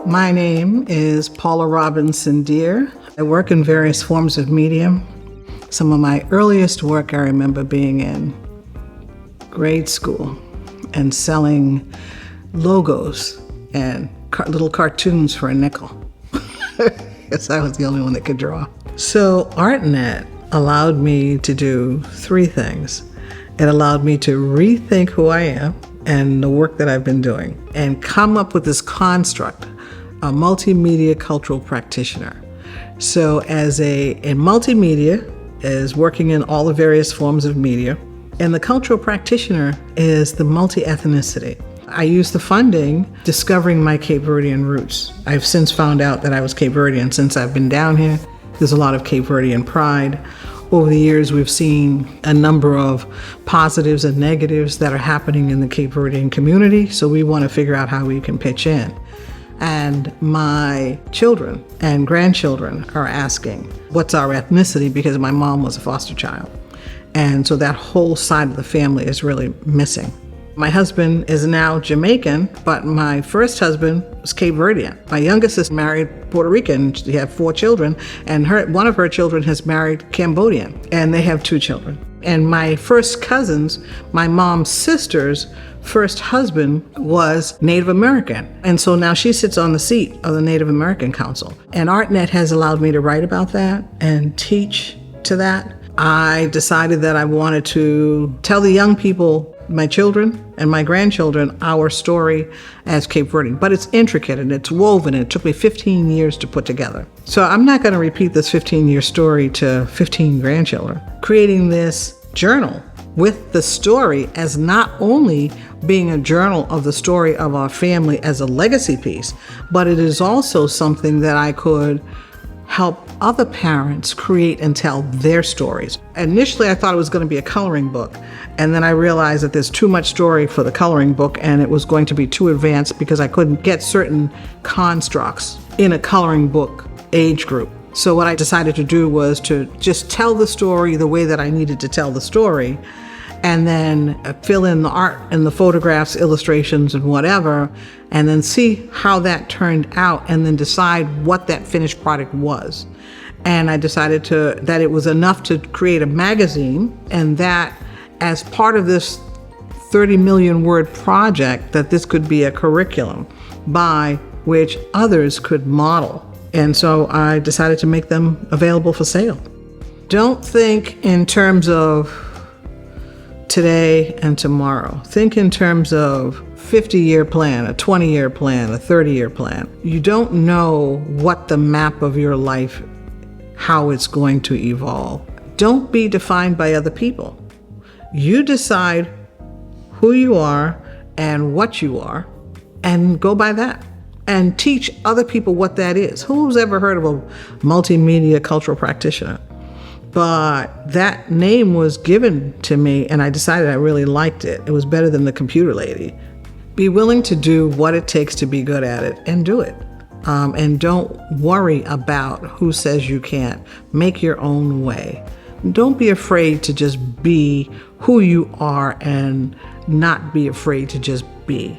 My name is Paula Robinson Deare. I work in various forms of media. Some of my earliest work I remember being in grade school and selling logos and little cartoons for a nickel. Because I was the only one that could draw. So ArtNet allowed me to do three things. It allowed me to rethink who I am and the work that I've been doing and come up with this construct, a multimedia cultural practitioner. So as in multimedia is working in all the various forms of media, and the cultural practitioner is the multi-ethnicity. I used the funding discovering my Cape Verdean roots. I've since found out that I was Cape Verdean since I've been down here. There's a lot of Cape Verdean pride. Over the years, we've seen a number of positives and negatives that are happening in the Cape Verdean community, so we want to figure out how we can pitch in. And my children and grandchildren are asking, what's our ethnicity? Because my mom was a foster child. And so that whole side of the family is really missing. My husband is now Jamaican, but my first husband was Cape Verdean. My youngest is married Puerto Rican. She had 4 children, and one of her children has married Cambodian, and they have 2 children. And my first cousins, my mom's sister's first husband was Native American. And so now she sits on the seat of the Native American Council. And ArtNet has allowed me to write about that and teach to that. I decided that I wanted to tell the young people, my children and my grandchildren, our story as Cape Verdean. But it's intricate and it's woven, and it took me 15 years to put together. So I'm not going to repeat this 15-year story to 15 grandchildren. Creating this journal with the story as not only being a journal of the story of our family as a legacy piece, but it is also something that I could help other parents create and tell their stories. Initially, I thought it was going to be a coloring book, and then I realized that there's too much story for the coloring book, and it was going to be too advanced because I couldn't get certain constructs in a coloring book age group. So what I decided to do was to just tell the story the way that I needed to tell the story, and then fill in the art and the photographs, illustrations, and whatever, and then see how that turned out, and then decide what that finished product was. And I decided that it was enough to create a magazine, and that as part of this 30 million word project, that this could be a curriculum by which others could model. And so I decided to make them available for sale. Don't think in terms of today and tomorrow. Think in terms of 50-year plan, a 20-year plan, a 30-year plan. You don't know what the map of your life, how it's going to evolve. Don't be defined by other people. You decide who you are and what you are, and go by that. And teach other people what that is. Who's ever heard of a multimedia cultural practitioner? But that name was given to me, and I decided I really liked it. It was better than the computer lady. Be willing to do what it takes to be good at it, and do it. And don't worry about who says you can't. Make your own way. Don't be afraid to just be who you are and not be afraid to just be.